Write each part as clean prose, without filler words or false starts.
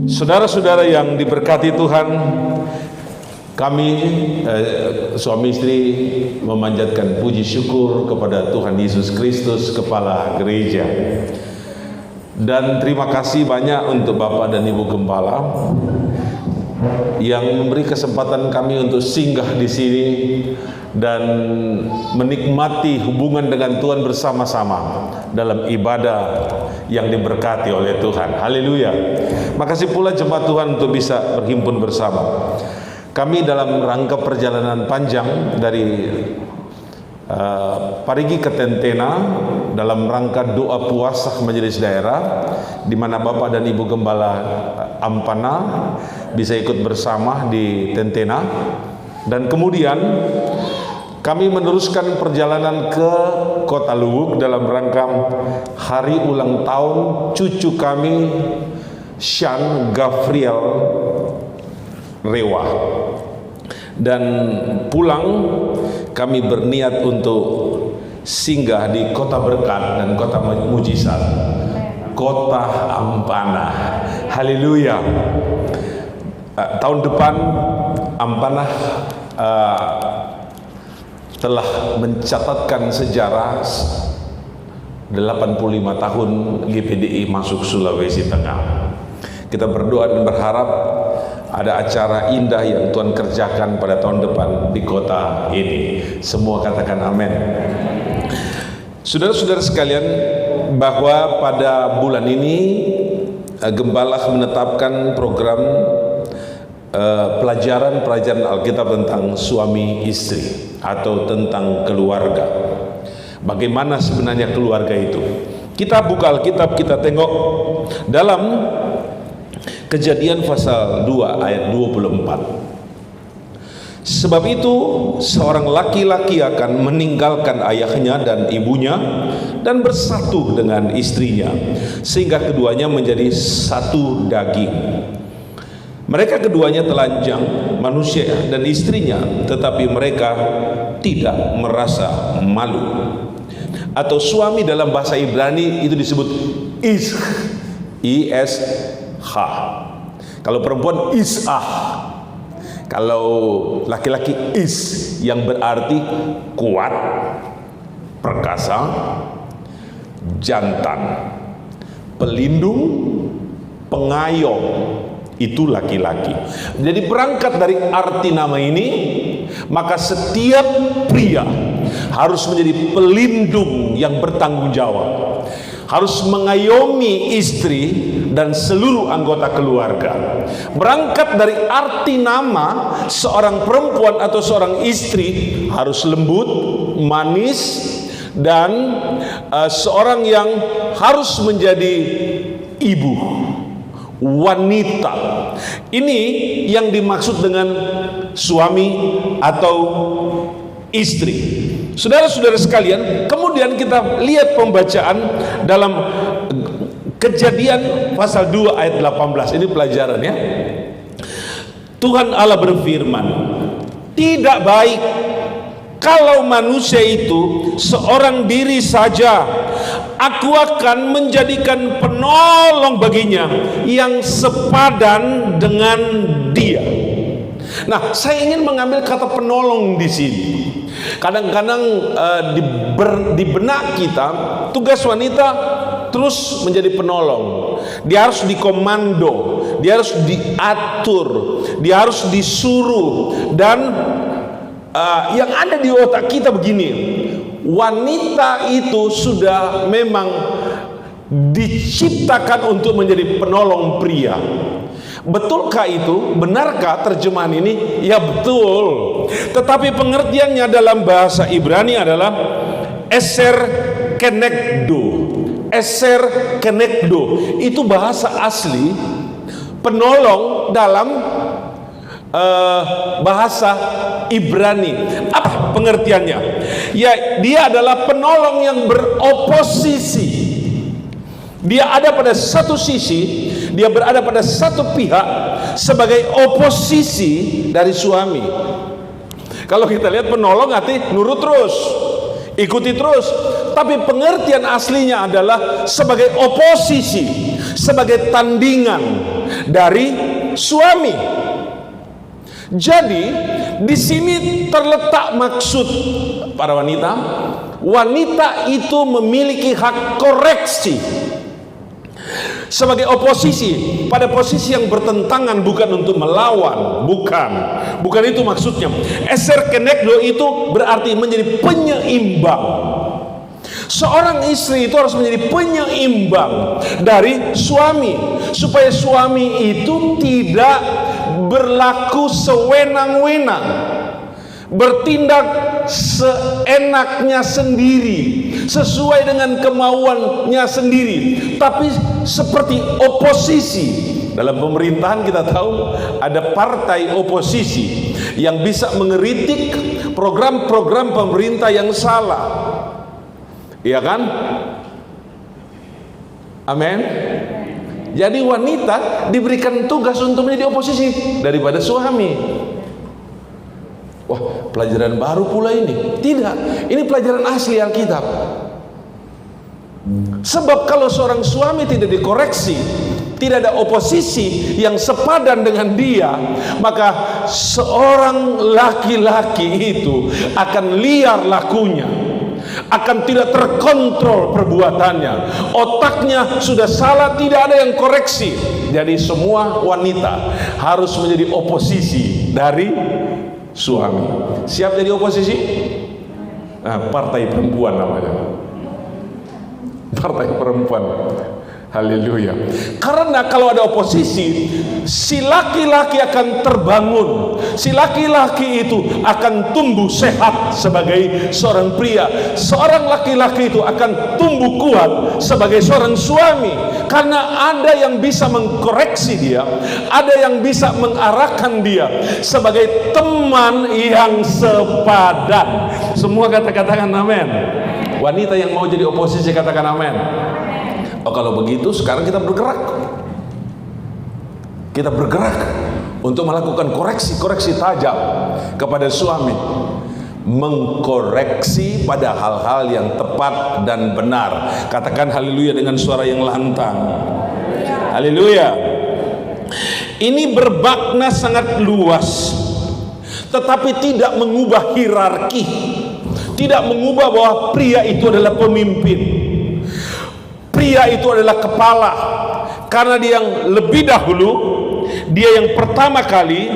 Saudara-saudara yang diberkati Tuhan, kami suami istri memanjatkan puji syukur kepada Tuhan Yesus Kristus, Kepala Gereja. Dan terima kasih banyak untuk Bapak dan Ibu Gembala yang memberi kesempatan kami untuk singgah di sini dan menikmati hubungan dengan Tuhan bersama-sama dalam ibadah yang diberkati oleh Tuhan. Haleluya. Makasih pula jemaat Tuhan untuk bisa berhimpun bersama. Kami dalam rangka perjalanan panjang dari Parigi ke Tentena dalam rangka doa puasa majelis daerah, di mana Bapak dan Ibu Gembala Ampana bisa ikut bersama di Tentena, dan kemudian kami meneruskan perjalanan ke Kota Luwuk dalam rangka hari ulang tahun cucu kami Sean Gabriel Rewa. Dan pulang kami berniat untuk singgah di kota berkat dan kota mujizat, Kota Ampana. Haleluya. Tahun depan Ampana telah mencatatkan sejarah 85 tahun GPDI masuk Sulawesi Tengah. Kita berdoa dan berharap ada acara indah yang Tuhan kerjakan pada tahun depan di kota ini. Semua katakan amin. Saudara-saudara sekalian, bahwa pada bulan ini Gembala menetapkan program pelajaran Alkitab tentang suami istri atau tentang keluarga. Bagaimana sebenarnya keluarga itu? Kita buka Alkitab, kita tengok dalam Kejadian pasal 2 ayat 24. Sebab itu seorang laki-laki akan meninggalkan ayahnya dan ibunya dan bersatu dengan istrinya, sehingga keduanya menjadi satu daging. Mereka keduanya telanjang, manusia dan istrinya, tetapi mereka tidak merasa malu. Atau suami dalam bahasa Ibrani itu disebut ish, I-S-H. Kalau perempuan is'ah, kalau laki-laki is, yang berarti kuat, perkasa, jantan, pelindung, pengayom. Itu laki-laki. Jadi berangkat dari arti nama ini, maka setiap pria harus menjadi pelindung yang bertanggung jawab, harus mengayomi istri dan seluruh anggota keluarga. Berangkat dari arti nama, seorang perempuan atau seorang istri harus lembut, manis, dan seorang yang harus menjadi ibu, wanita. Ini yang dimaksud dengan suami atau istri. Saudara-saudara sekalian, kemudian kita lihat pembacaan dalam Kejadian pasal 2 ayat 18. Ini pelajaran ya. Tuhan Allah berfirman, tidak baik kalau manusia itu seorang diri saja. Aku akan menjadikan penolong baginya yang sepadan dengan dia. Nah, saya ingin mengambil kata penolong di sini. Kadang-kadang di benak kita, tugas wanita terus menjadi penolong. Dia harus dikomando, dia harus diatur, dia harus disuruh. Dan yang ada di otak kita begini, wanita itu sudah memang diciptakan untuk menjadi penolong pria. Betulkah itu? Benarkah terjemahan ini? Ya betul. Tetapi pengertiannya dalam bahasa Ibrani adalah eser kenekdo. Eser kenekdo itu bahasa asli penolong dalam bahasa Ibrani. Apa pengertiannya? Ya, dia adalah penolong yang beroposisi. Dia ada pada satu sisi, dia berada pada satu pihak sebagai oposisi dari suami. Kalau kita lihat penolong arti nurut terus, ikuti terus. Tapi pengertian aslinya adalah sebagai oposisi, sebagai tandingan, dari suami. Jadi di sini terletak maksud para wanita. Wanita itu memiliki hak koreksi sebagai oposisi pada posisi yang bertentangan, bukan untuk melawan, bukan itu maksudnya. Eser kenekdo itu berarti menjadi penyeimbang. Seorang istri itu harus menjadi penyeimbang dari suami, supaya suami itu tidak berlaku sewenang-wenang, bertindak seenaknya sendiri, sesuai dengan kemauannya sendiri, tapi seperti oposisi. Dalam pemerintahan kita tahu ada partai oposisi yang bisa mengeritik program-program pemerintah yang salah. Iya kan? Amin. Jadi wanita diberikan tugas untuk menjadi oposisi daripada suami. Wah, pelajaran baru pula ini. Tidak, ini pelajaran asli Alkitab. Sebab kalau seorang suami tidak dikoreksi, tidak ada oposisi yang sepadan dengan dia, maka seorang laki-laki itu akan liar lakunya, akan tidak terkontrol perbuatannya, otaknya sudah salah, tidak ada yang koreksi. Jadi semua wanita harus menjadi oposisi dari suami. Siap jadi oposisi? Nah, partai perempuan namanya, partai perempuan. Haleluya. Karena kalau ada oposisi, si laki-laki akan terbangun, si laki-laki itu akan tumbuh sehat sebagai seorang pria, seorang laki-laki itu akan tumbuh kuat sebagai seorang suami, karena ada yang bisa mengkoreksi dia, ada yang bisa mengarahkan dia sebagai teman yang sepadan. Semua katakan amin. Wanita yang mau jadi oposisi katakan amin. Oh, kalau begitu sekarang kita bergerak untuk melakukan koreksi tajam kepada suami, mengkoreksi pada hal-hal yang tepat dan benar. Katakan haleluya dengan suara yang lantang. Haleluya. Ini bermakna sangat luas, tetapi tidak mengubah hierarki, tidak mengubah bahwa pria itu adalah pemimpin. Pria itu adalah kepala, karena dia yang lebih dahulu, dia yang pertama kali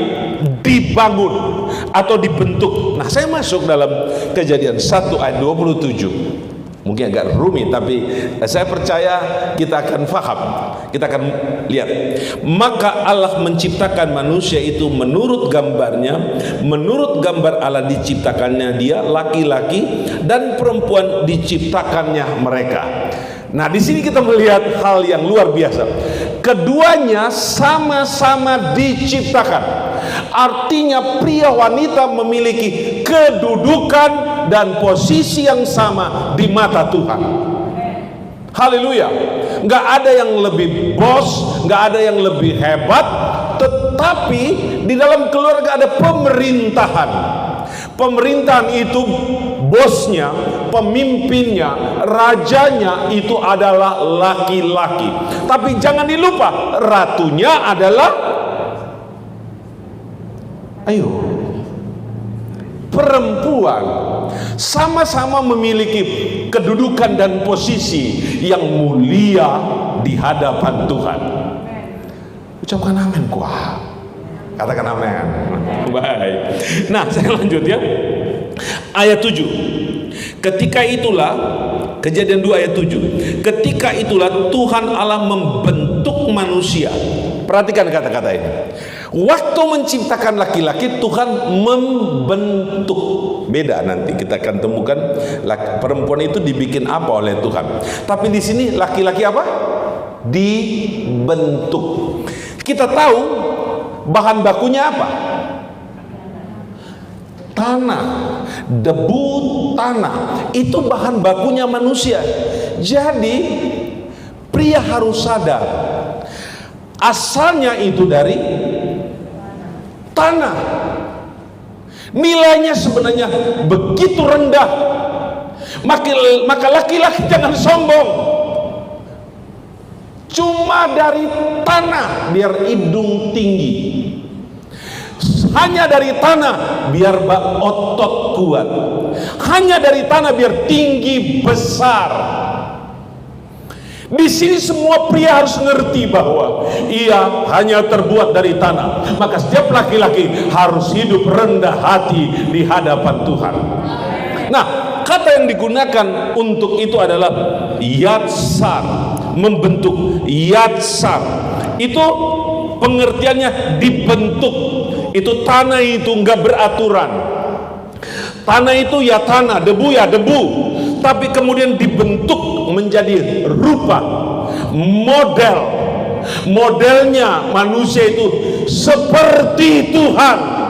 dibangun atau dibentuk. Nah, saya masuk dalam Kejadian 1 ayat 27. Mungkin agak rumit, tapi saya percaya kita akan faham. Kita akan lihat. Maka Allah menciptakan manusia itu menurut gambarnya, menurut gambar Allah diciptakannya dia, laki-laki dan perempuan diciptakannya mereka. Nah, di sini kita melihat hal yang luar biasa. Keduanya sama-sama diciptakan. Artinya pria wanita memiliki kedudukan dan posisi yang sama di mata Tuhan. Haleluya. Nggak ada yang lebih bos, nggak ada yang lebih hebat, tetapi di dalam keluarga ada pemerintahan. Pemerintahan itu bosnya, pemimpinnya, rajanya itu adalah laki-laki. Tapi jangan dilupa, ratunya adalah perempuan. Sama-sama memiliki kedudukan dan posisi yang mulia di hadapan Tuhan. Ucapkan amin kuah. Katakan amin. Baik. Nah, saya lanjut ya. Ayat 7. Ketika itulah, Kejadian 2 ayat 7. Ketika itulah Tuhan Allah membentuk manusia. Perhatikan kata-kata ini. Waktu menciptakan laki-laki, Tuhan membentuk. Beda nanti kita akan temukan perempuan itu dibikin apa oleh Tuhan. Tapi di sini laki-laki apa? Dibentuk. Kita tahu bahan bakunya apa? Tanah, debu tanah. Itu bahan bakunya manusia. Jadi pria harus sadar, asalnya itu dari tanah. Nilainya sebenarnya begitu rendah. Maka laki-laki jangan sombong. Cuma dari tanah biar hidung tinggi. Hanya dari tanah biar otot kuat. Hanya dari tanah biar tinggi besar. Di sini semua pria harus ngerti bahwa ia hanya terbuat dari tanah. Maka setiap laki-laki harus hidup rendah hati di hadapan Tuhan. Nah, kata yang digunakan untuk itu adalah yatsar, membentuk. Yatsar itu pengertiannya dibentuk. Itu tanah itu enggak beraturan. Tanah itu ya tanah, debu ya debu, tapi kemudian dibentuk menjadi rupa, model. Modelnya manusia itu seperti Tuhan.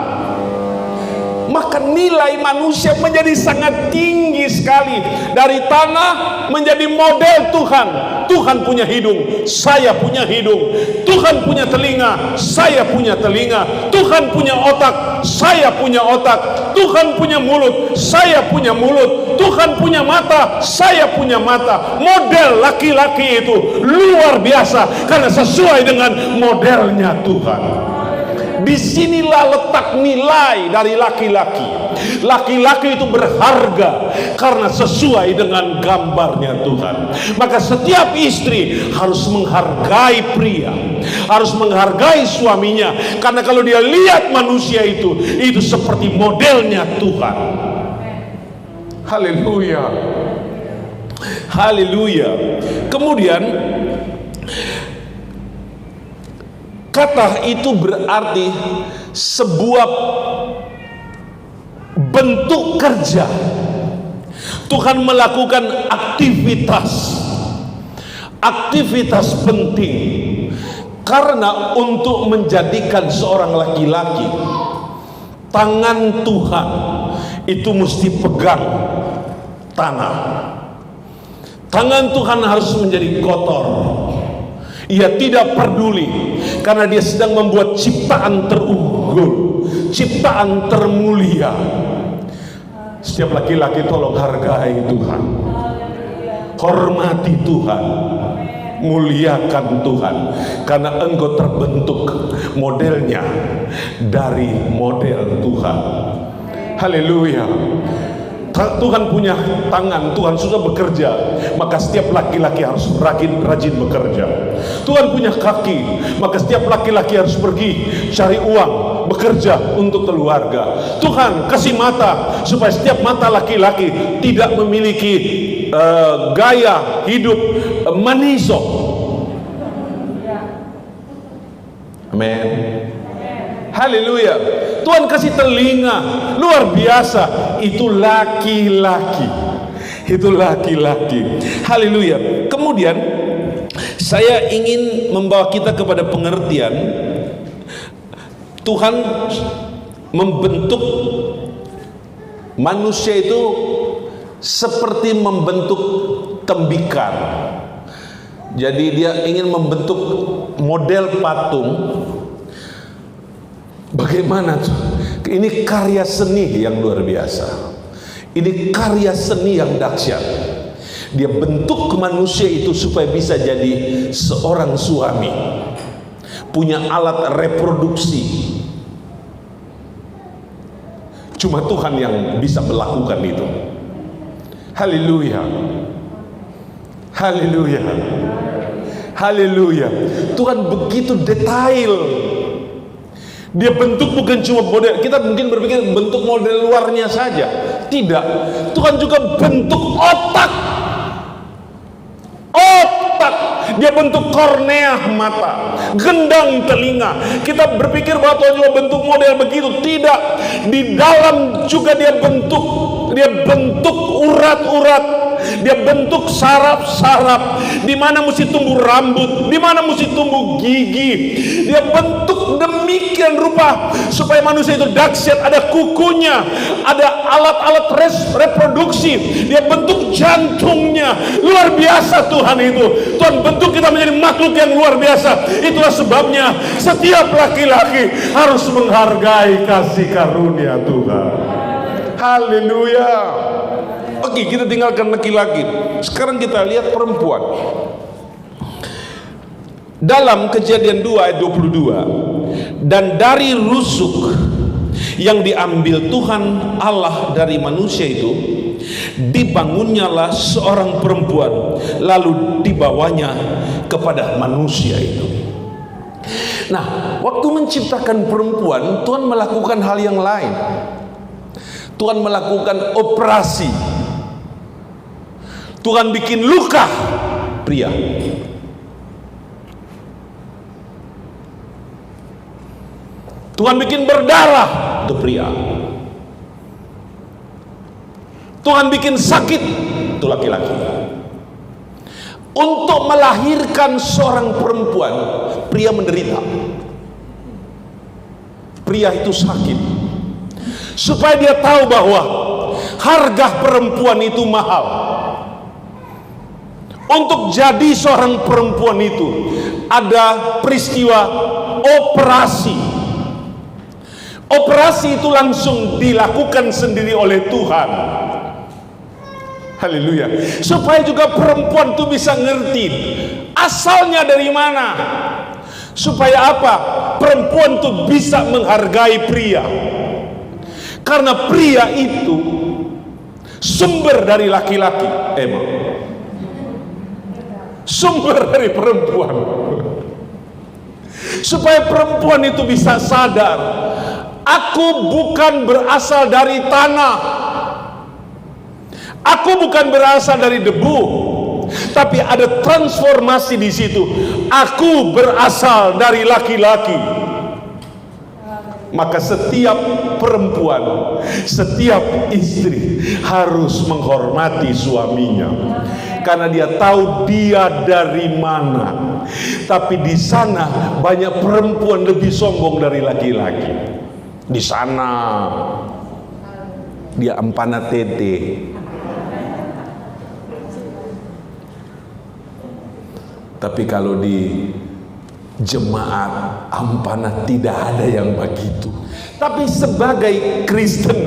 Maka nilai manusia menjadi sangat tinggi sekali. Dari tanah menjadi model Tuhan. Tuhan punya hidung, saya punya hidung. Tuhan punya telinga, saya punya telinga. Tuhan punya otak, saya punya otak. Tuhan punya mulut, saya punya mulut. Tuhan punya mata, saya punya mata. Model laki-laki itu luar biasa karena sesuai dengan modelnya Tuhan. Disinilah letak nilai dari laki-laki. Laki-laki itu berharga karena sesuai dengan gambarnya Tuhan. Maka setiap istri harus menghargai pria, harus menghargai suaminya. Karena kalau dia lihat manusia itu seperti modelnya Tuhan. Haleluya, haleluya. Kemudian kata itu berarti sebuah bentuk kerja. Tuhan melakukan aktivitas penting. Karena untuk menjadikan seorang laki-laki, tangan Tuhan itu mesti pegang tanah. Tangan Tuhan harus menjadi kotor. Ia tidak peduli karena dia sedang membuat ciptaan terunggul, ciptaan termulia. Setiap laki-laki tolong hargai Tuhan, hormati Tuhan, muliakan Tuhan, karena engkau terbentuk modelnya dari model Tuhan. Haleluya. Tuhan punya tangan, Tuhan sudah bekerja, maka setiap laki-laki harus rajin bekerja. Tuhan punya kaki, maka setiap laki-laki harus pergi cari uang, bekerja untuk keluarga. Tuhan kasih mata supaya setiap mata laki-laki tidak memiliki gaya hidup maniso. Amin. Haleluya. Tuhan kasih telinga, luar biasa. Itu laki-laki. Itu laki-laki. Haleluya. Kemudian saya ingin membawa kita kepada pengertian Tuhan membentuk manusia itu seperti membentuk tembikar. Jadi dia ingin membentuk model patung. Bagaimana tuh? Ini karya seni yang luar biasa. Ini karya seni yang dahsyat. Dia bentuk manusia itu supaya bisa jadi seorang suami, punya alat reproduksi. Cuma Tuhan yang bisa melakukan itu. Haleluya. Haleluya. Haleluya. Tuhan begitu detail. Dia bentuk bukan cuma model. Kita mungkin berpikir bentuk model luarnya saja. Tidak. Tuhan juga bentuk otak. Otak. Dia bentuk kornea mata, gendang telinga. Kita berpikir bahwa Tuhan juga bentuk model begitu. Tidak. Di dalam juga dia bentuk. Dia bentuk urat-urat. Dia bentuk saraf-saraf, di mana mesti tumbuh rambut, di mana mesti tumbuh gigi. Dia bentuk demikian rupa supaya manusia itu dahsyat. Ada kukunya, ada alat-alat reproduksi. Dia bentuk jantungnya. Luar biasa Tuhan itu. Tuhan bentuk kita menjadi makhluk yang luar biasa. Itulah sebabnya setiap laki-laki harus menghargai kasih karunia Tuhan. Haleluya. Oke, kita tinggalkan laki-laki. Sekarang kita lihat perempuan. Dalam Kejadian 2 ayat 22, dan dari rusuk yang diambil Tuhan Allah dari manusia itu, dibangunnyalah seorang perempuan, lalu dibawanya kepada manusia itu. Nah, waktu menciptakan perempuan, Tuhan melakukan hal yang lain. Tuhan melakukan operasi. Tuhan bikin luka pria. Tuhan bikin berdarah untuk pria. Tuhan bikin sakit untuk laki-laki. Untuk melahirkan seorang perempuan, pria menderita. Pria itu sakit, supaya dia tahu bahwa harga perempuan itu mahal. Untuk jadi seorang perempuan itu ada peristiwa operasi. Operasi itu langsung dilakukan sendiri oleh Tuhan. Haleluya. Supaya juga perempuan itu bisa ngerti asalnya dari mana. Supaya apa? Perempuan itu bisa menghargai pria. Karena pria itu sumber dari laki-laki. Emang sumber dari perempuan. Supaya perempuan itu bisa sadar, aku bukan berasal dari tanah, aku bukan berasal dari debu, tapi ada transformasi di situ. Aku berasal dari laki-laki. Maka setiap perempuan, setiap istri harus menghormati suaminya, karena dia tahu dia dari mana. Tapi di sana banyak perempuan lebih sombong dari laki-laki. Di sana dia ampana tete. Tapi kalau di jemaat ampana tidak ada yang begitu. Tapi sebagai Kristen,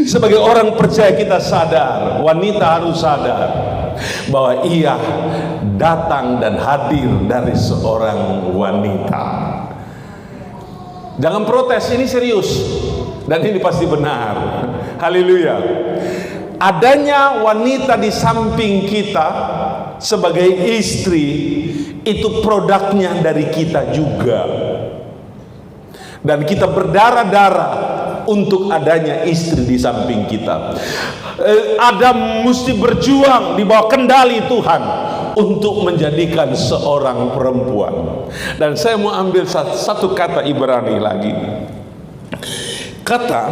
sebagai orang percaya, kita sadar, wanita harus sadar bahwa ia datang dan hadir dari seorang wanita. Jangan protes, ini serius dan ini pasti benar. Haleluya. Adanya wanita di samping kita sebagai istri itu produknya dari kita juga. Dan kita berdarah-darah untuk adanya istri di samping kita. Adam mesti berjuang di bawah kendali Tuhan untuk menjadikan seorang perempuan. Dan saya mau ambil satu kata Ibrani lagi. Kata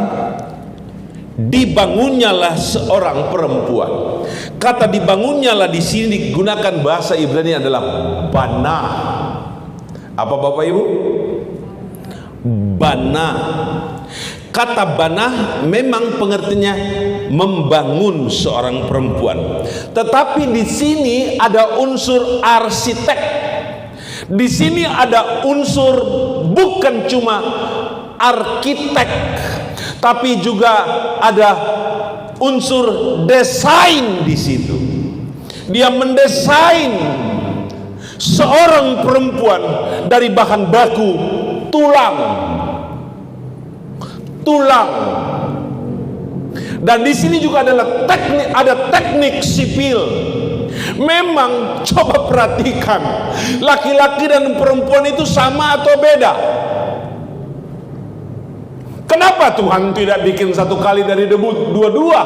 dibangunnyalah seorang perempuan. Kata dibangunnyalah di sini digunakan bahasa Ibrani adalah bana. Apa Bapak Ibu? Bana. Kata bana memang pengertiannya membangun seorang perempuan. Tetapi di sini ada unsur arsitek. Di sini ada unsur bukan cuma arsitek, tapi juga ada unsur desain di situ. Dia mendesain seorang perempuan dari bahan baku tulang. Dan di sini juga ada teknik sipil. Memang coba perhatikan, laki-laki dan perempuan itu sama atau beda? Kenapa Tuhan tidak bikin satu kali dari debu dua-dua?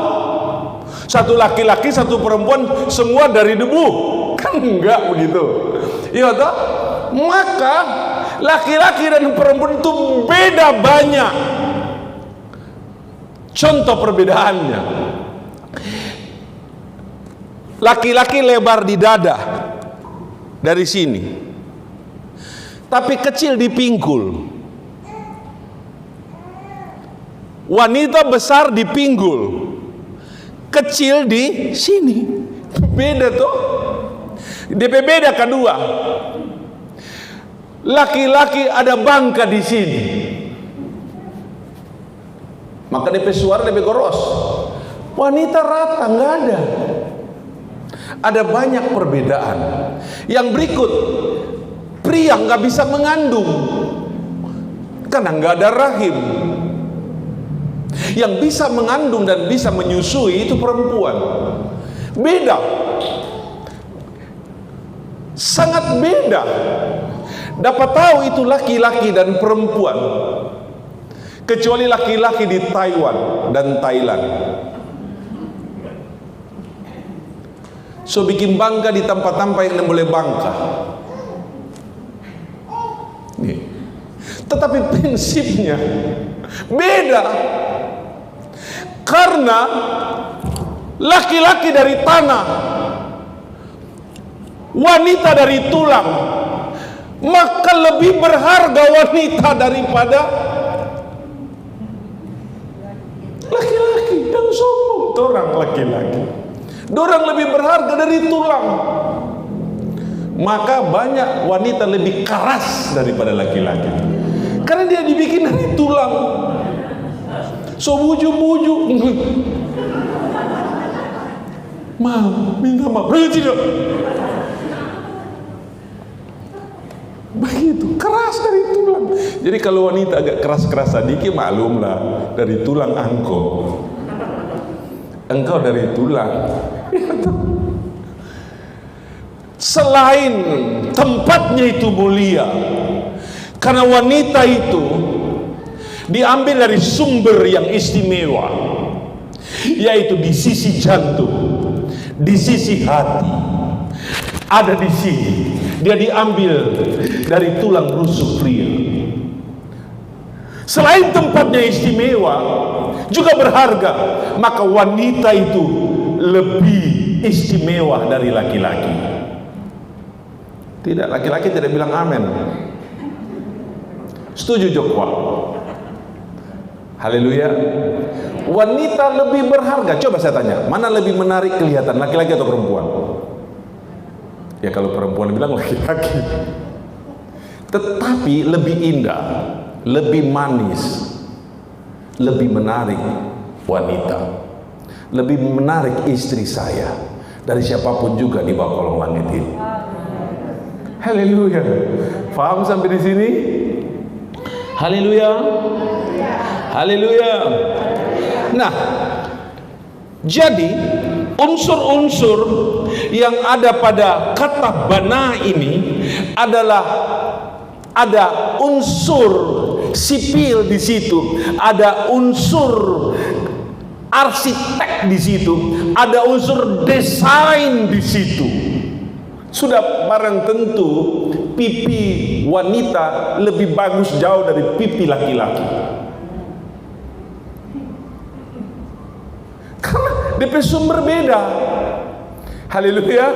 Satu laki-laki, satu perempuan, semua dari debu? Kan enggak begitu. Iya toh? Maka laki-laki dan perempuan itu beda banyak. Contoh perbedaannya, laki-laki lebar di dada dari sini, tapi kecil di pinggul. Wanita besar di pinggul, kecil di sini. Beda tuh. DP beda kedua. Laki-laki ada bangka di sini, maka DP suara DP goros. Wanita rata, nggak ada. Ada banyak perbedaan. Yang berikut, pria nggak bisa mengandung karena nggak ada rahim. Yang bisa mengandung dan bisa menyusui itu perempuan. Beda, sangat beda. Dapat tahu itu laki-laki dan perempuan, kecuali laki-laki di Taiwan dan Thailand. So bikin bangga di tempat-tempat yang boleh bangga. Nih. Tetapi prinsipnya beda. Karena laki-laki dari tanah, wanita dari tulang, maka lebih berharga wanita daripada laki-laki. Yang sombong orang laki-laki, dorang lebih berharga dari tulang. Maka banyak wanita lebih keras daripada laki-laki, karena dia dibikin dari tulang. So buju-buju, minta maaf, tidak. Begitu, keras dari tulang. Jadi kalau wanita agak keras-keras sedikit, maklumlah, dari tulang engkau dari tulang. Selain tempatnya itu mulia, karena wanita itu diambil dari sumber yang istimewa, yaitu di sisi jantung, di sisi hati, ada di sini. Dia diambil dari tulang rusuk pria. Selain tempatnya istimewa, juga berharga, maka wanita itu lebih istimewa dari laki-laki. Tidak, laki-laki tidak bilang amin. Setuju Jokwa? Haleluya. Wanita lebih berharga. Coba saya tanya, mana lebih menarik kelihatan, laki-laki atau perempuan? Ya kalau perempuan bilang laki-laki. Tetapi lebih indah, lebih manis, lebih menarik wanita, lebih menarik istri saya dari siapapun juga di bawah kolong langit ini. Haleluya. Paham sampai di sini? Haleluya. Haleluya. Nah, jadi unsur-unsur yang ada pada kata bana ini adalah ada unsur sipil di situ, ada unsur arsitek di situ, ada unsur desain di situ. Sudah barang tentu pipi wanita lebih bagus jauh dari pipi laki-laki. Karena DP sumber beda. Haleluya.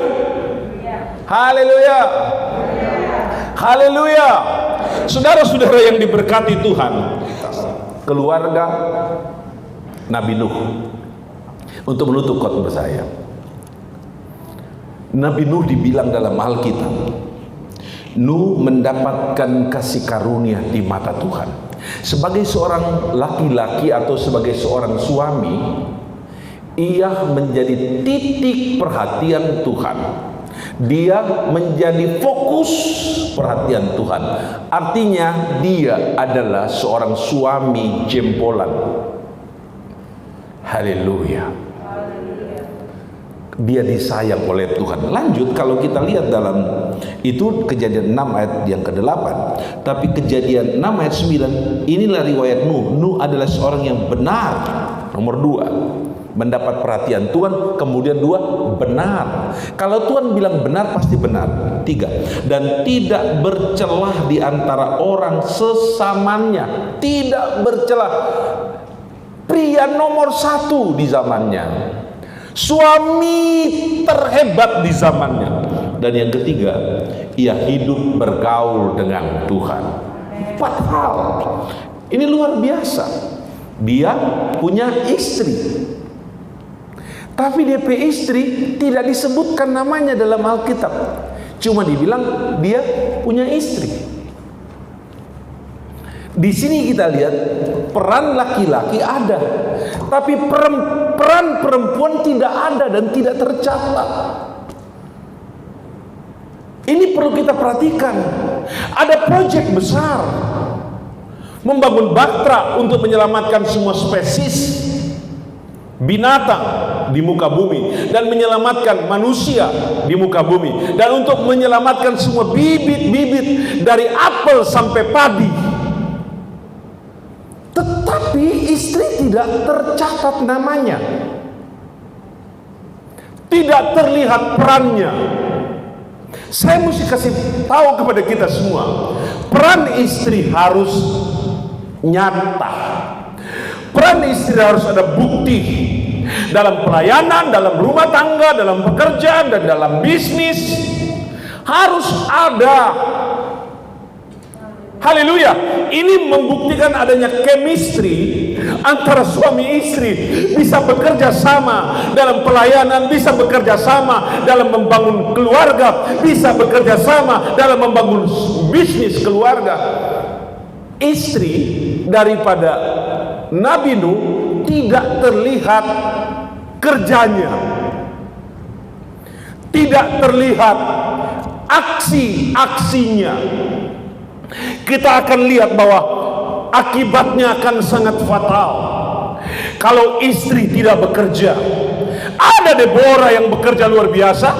Haleluya. Haleluya. Saudara-saudara yang diberkati Tuhan, keluarga Nabi Nuh, untuk menutup khotbah saya, Nabi Nuh dibilang dalam Alkitab, Nuh mendapatkan kasih karunia di mata Tuhan. Sebagai seorang laki-laki atau sebagai seorang suami, ia menjadi titik perhatian Tuhan. Dia menjadi fokus perhatian Tuhan. Artinya dia adalah seorang suami jempolan. Haleluya. Dia disayang oleh Tuhan. Lanjut, kalau kita lihat dalam itu Kejadian 6 ayat yang ke-8, tapi Kejadian 6 ayat 9, inilah riwayat Nuh. Nuh adalah seorang yang benar. Nomor 2, mendapat perhatian Tuhan. Kemudian 2, benar. Kalau Tuhan bilang benar, pasti benar. 3, dan tidak bercelah di antara orang sesamanya. Tidak bercelah. Pria nomor 1 di zamannya, suami terhebat di zamannya. Dan yang ketiga, ia hidup bergaul dengan Tuhan. 4 hal. Ini luar biasa. Dia punya istri, tapi DP istri tidak disebutkan namanya dalam Alkitab. Cuma dibilang dia punya istri. Di sini kita lihat peran laki-laki ada, tapi peran perempuan tidak ada dan tidak tercatat. Ini perlu kita perhatikan. Ada proyek besar membangun bahtera untuk menyelamatkan semua spesies binatang di muka bumi dan menyelamatkan manusia di muka bumi, dan untuk menyelamatkan semua bibit-bibit dari apel sampai padi. Tetapi istri tidak tercatat namanya, tidak terlihat perannya. Saya mesti kasih tahu kepada kita semua, peran istri harus nyata. Peran istri harus ada bukti dalam pelayanan, dalam rumah tangga, dalam pekerjaan, dan dalam bisnis. Harus ada. Haleluya. Ini membuktikan adanya chemistry antara suami istri, bisa bekerja sama dalam pelayanan, bisa bekerja sama dalam membangun keluarga, bisa bekerja sama dalam membangun bisnis keluarga. Istri daripada Nabi Nuh tidak terlihat kerjanya, tidak terlihat aksi-aksinya. Kita akan lihat bahwa akibatnya akan sangat fatal kalau istri tidak bekerja. Ada Deborah yang bekerja luar biasa,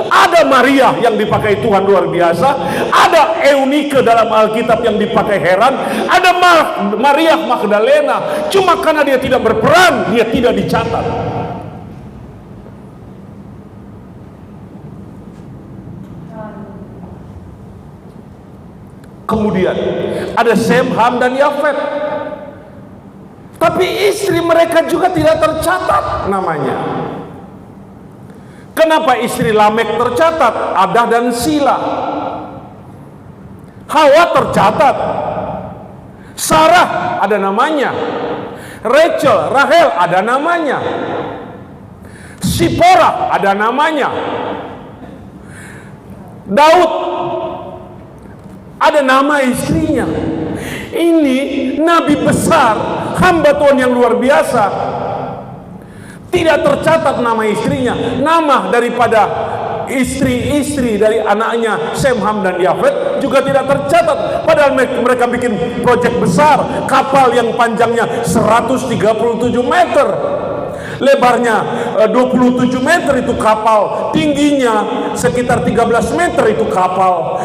ada Maria yang dipakai Tuhan luar biasa, ada Eunike dalam Alkitab yang dipakai heran, ada Maria Magdalena. Cuma karena dia tidak berperan, dia tidak dicatat. Kemudian ada Sem, Ham, dan Yafet. Tapi istri mereka juga tidak tercatat namanya. Kenapa istri Lamek tercatat? Adah dan Sila. Hawa tercatat. Sarah ada namanya. Rahel ada namanya. Sipora ada namanya. Daud ada nama istrinya. Ini nabi besar, hamba Tuhan yang luar biasa. Tidak tercatat nama istrinya. Nama daripada istri-istri dari anaknya Sem, Ham, dan Yafet juga tidak tercatat. Padahal mereka bikin proyek besar, kapal yang panjangnya 137 meter, lebarnya 27 meter itu kapal, tingginya sekitar 13 meter itu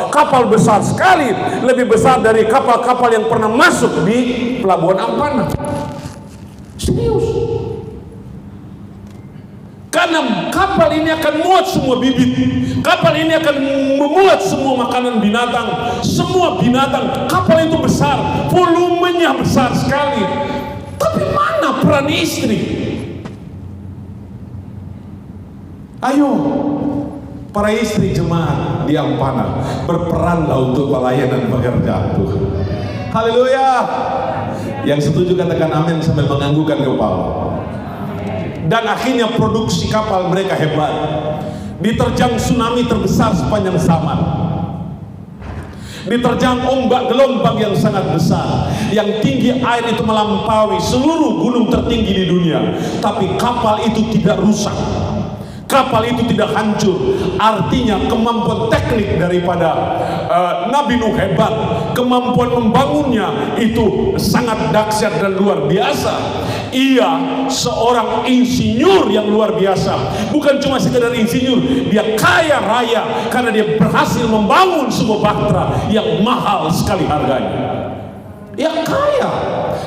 kapal besar sekali, lebih besar dari kapal-kapal yang pernah masuk di Pelabuhan Ampana. Serius. Karena kapal ini akan muat semua bibit, kapal ini akan memuat semua makanan binatang, semua binatang. Kapal itu besar, volumenya besar sekali. Tapi mana peran istri? Ayo, para istri jemaat di Ampana, berperanlah untuk pelayanan pekerjaan Tuhan. Haleluya. Yang setuju katakan amin sambil menganggukkan kepala. Dan akhirnya produksi kapal mereka hebat. Diterjang tsunami terbesar sepanjang zaman. Diterjang ombak gelombang yang sangat besar, yang tinggi air itu melampaui seluruh gunung tertinggi di dunia. Tapi kapal itu tidak rusak, kapal itu tidak hancur. Artinya kemampuan teknik daripada Nabi Nuh hebat, kemampuan membangunnya itu sangat dahsyat dan luar biasa. Ia seorang insinyur yang luar biasa. Bukan cuma sekedar insinyur, dia kaya raya karena dia berhasil membangun sebuah bahtera yang mahal sekali harganya. Dia kaya,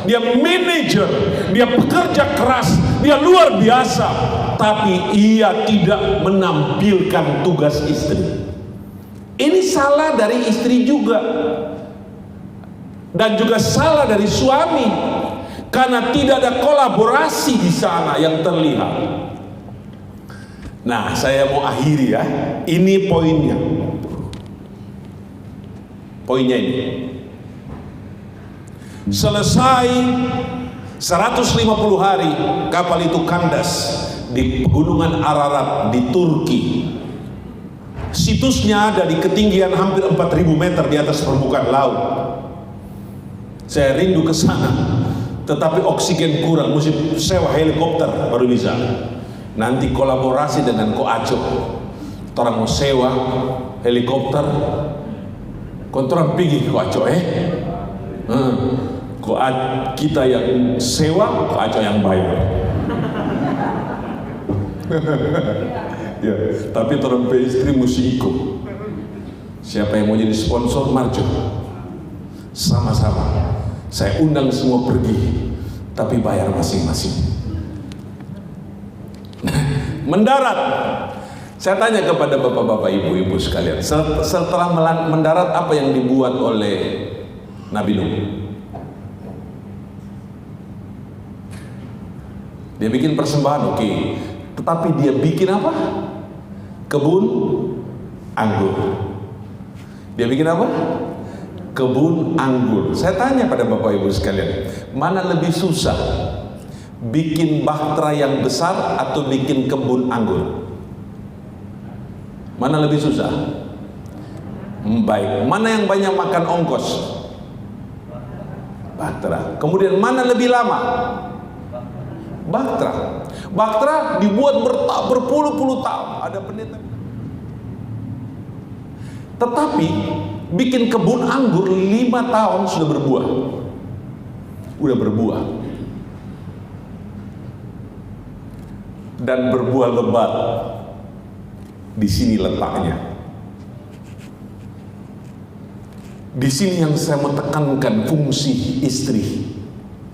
dia manajer, dia pekerja keras, dia luar biasa. Tapi ia tidak menampilkan tugas istri. Ini salah dari istri juga, dan juga salah dari suami, karena tidak ada kolaborasi di sana yang terlihat. Nah, saya mau akhiri ya. Ini poinnya. Poinnya ini. Selesai 150 hari kapal itu kandas di pegunungan Ararat di Turki. Situsnya ada di ketinggian hampir 4.000 meter di atas permukaan laut. Saya rindu ke sana, tetapi oksigen kurang, mesti sewa helikopter baru bisa. Nanti kolaborasi dengan Koaco, orang mau sewa helikopter, kontrol pergi ke aco kita yang sewa, ke aco yang bayar. Ya, tapi orang istri mesti ikut. Siapa yang mau jadi sponsor, marjo. Sama-sama. Saya undang semua pergi, tapi bayar masing-masing. Mendarat. Saya tanya kepada bapak-bapak, ibu-ibu sekalian, setelah mendarat apa yang dibuat oleh Nabi Nuh? Dia bikin persembahan, oke. Tetapi dia bikin apa? Kebun anggur. Dia bikin apa? Kebun anggur. Saya tanya pada bapak ibu sekalian, mana lebih susah? Bikin bahtera yang besar atau bikin kebun anggur? Mana lebih susah? Baik. Mana yang banyak makan ongkos? Bahtera. Kemudian mana lebih lama? Bahtera. Bahtera dibuat berpuluh-puluh tahun. Ada pendeta. Tetapi bikin kebun anggur 5 tahun sudah berbuah. Udah berbuah. Dan berbuah lebat. Di sini letaknya. Di sini yang saya mau tekankan, fungsi istri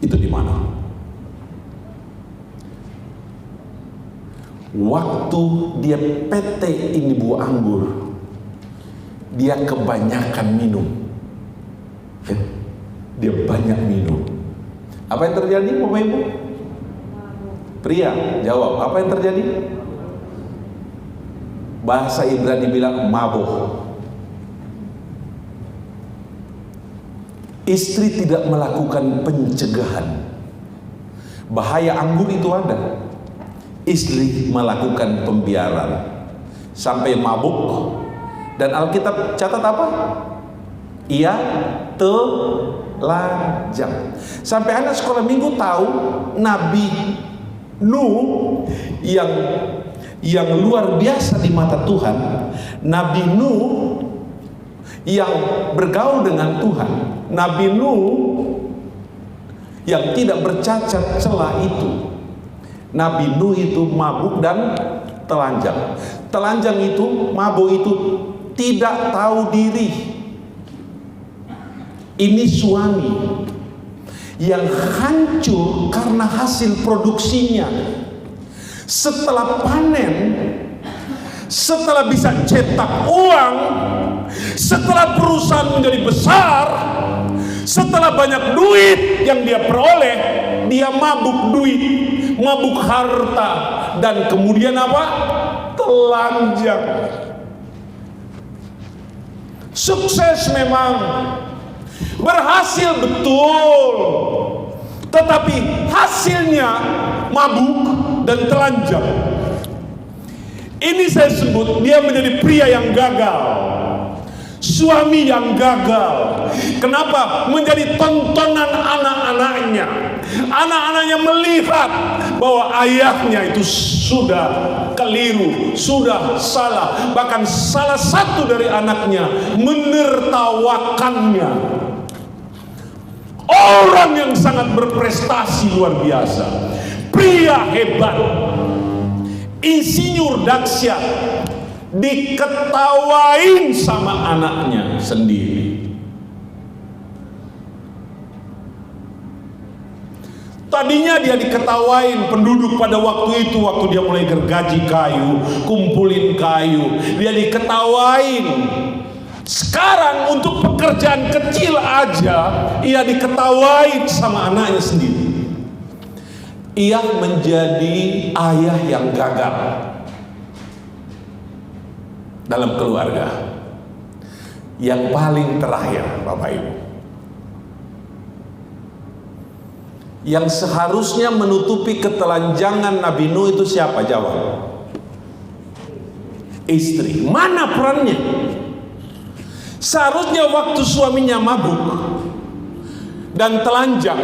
itu di mana? Waktu dia PT ini buah anggur, dia kebanyakan minum. Ya, dia banyak minum. Apa yang terjadi, Bapak Ibu? Pria, jawab. Apa yang terjadi? Bahasa Ibrani bilang mabuk. Istri tidak melakukan pencegahan. Bahaya anggur itu ada. Istri melakukan pembiaran sampai mabuk. Dan Alkitab catat apa? Ia telanjang. Sampai anak sekolah minggu tahu Nabi Nuh yang luar biasa di mata Tuhan. Nabi Nuh yang bergaul dengan Tuhan, Nabi Nuh yang tidak bercacat celah itu. Nabi Nuh itu mabuk dan telanjang. Telanjang itu, mabuk itu tidak tahu diri. Ini suami yang hancur karena hasil produksinya. Setelah panen, setelah bisa cetak uang, setelah perusahaan menjadi besar, setelah banyak duit yang dia peroleh, dia mabuk duit, mabuk harta, dan kemudian apa? Telanjang. Sukses memang, berhasil betul, tetapi hasilnya mabuk dan telanjang. Ini saya sebut dia menjadi pria yang gagal, suami yang gagal. Kenapa? Menjadi tontonan anak-anaknya. Anak-anaknya melihat bahwa ayahnya itu sudah keliru, sudah salah. Bahkan salah satu dari anaknya menertawakannya. Orang yang sangat berprestasi luar biasa, pria hebat, insinyur dahsyat, diketawain sama anaknya sendiri. Tadinya dia diketawain penduduk pada waktu itu, waktu dia mulai gergaji kayu, kumpulin kayu, dia diketawain. Sekarang untuk pekerjaan kecil aja ia diketawain sama anaknya sendiri. Ia menjadi ayah yang gagal dalam keluarga. Yang paling terakhir, Bapak Ibu, yang seharusnya menutupi ketelanjangan Nabi Nuh itu siapa? Jawab. Istri. Mana perannya? Seharusnya waktu suaminya mabuk dan telanjang,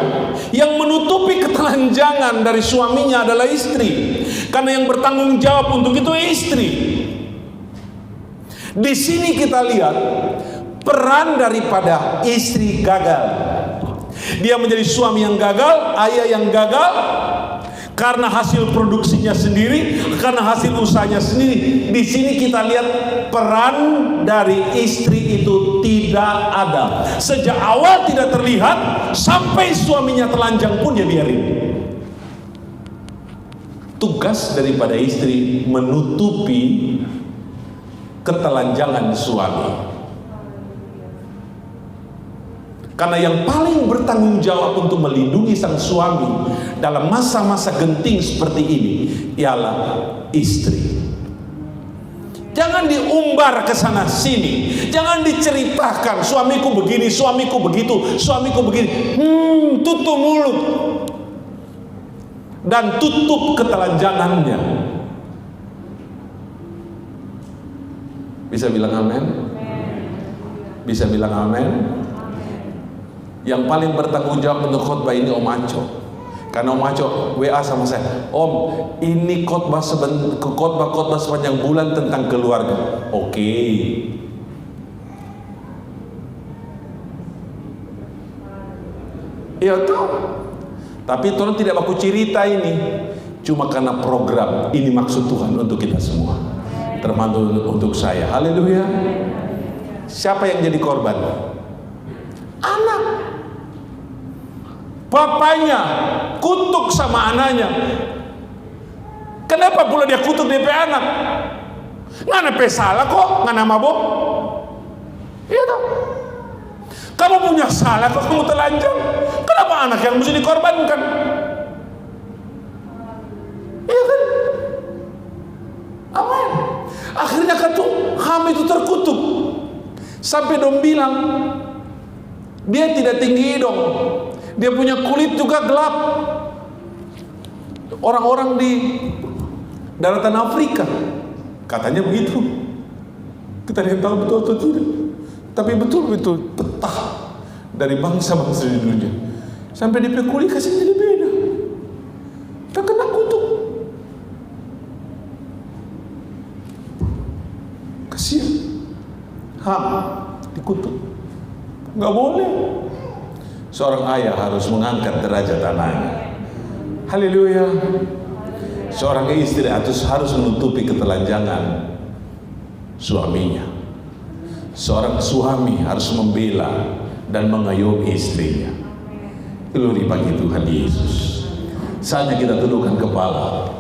yang menutupi ketelanjangan dari suaminya adalah istri, karena yang bertanggung jawab untuk itu istri. Di sini kita lihat peran daripada istri gagal. Dia menjadi suami yang gagal, ayah yang gagal, karena hasil produksinya sendiri, karena hasil usahanya sendiri. Di sini kita lihat peran dari istri itu tidak ada. Sejak awal tidak terlihat, sampai suaminya telanjang pun dia biarin. Tugas daripada istri menutupi ketelanjangan suami. Karena yang paling bertanggung jawab untuk melindungi sang suami dalam masa-masa genting seperti ini ialah istri. Jangan diumbar ke sana sini, jangan diceritakan suamiku begini, suamiku begitu, suamiku begini. Tutup mulut dan tutup ketelanjangannya. Bisa bilang amin? Bisa bilang amin? Yang paling bertanggung jawab untuk khotbah ini Om Aco. Karena Om Aco WA sama saya, Om, ini khotbah sepanjang bulan tentang keluarga. Oke. Ya tahu. Tapi tolong tidak aku cerita ini cuma karena program ini, maksud Tuhan untuk kita semua, termasuk untuk saya. Haleluya. Siapa yang jadi korban? Anak. Bapaknya kutuk sama anaknya. Kenapa pula dia kutuk DP anak? Ngana salah kok, ngana mabok. Iya toh. Kamu punya salah kok, kamu telanjang. Kenapa anak yang mesti dikorbankan? Iya kan? Amin. Akhirnya Ham itu terkutuk. Sampai dong bilang, dia tidak tinggi hidung, dia punya kulit juga gelap. Orang-orang di daratan Afrika katanya begitu. Kita tidak tahu betul atau tidak, tapi betul-betul petah dari bangsa-bangsa di dunia. Sampai dia kulit kasih jadi beda, tak kena kutuk. Kasihan Ham dikutuk. Nggak boleh. Seorang ayah harus mengangkat derajat anaknya. Haleluya. Seorang istri harus menutupi ketelanjangan suaminya. Seorang suami harus membela dan mengayomi istrinya. Glory bagi Tuhan Yesus. Saatnya kita tundukkan kepala.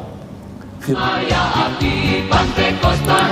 Ayah arti Pentekosta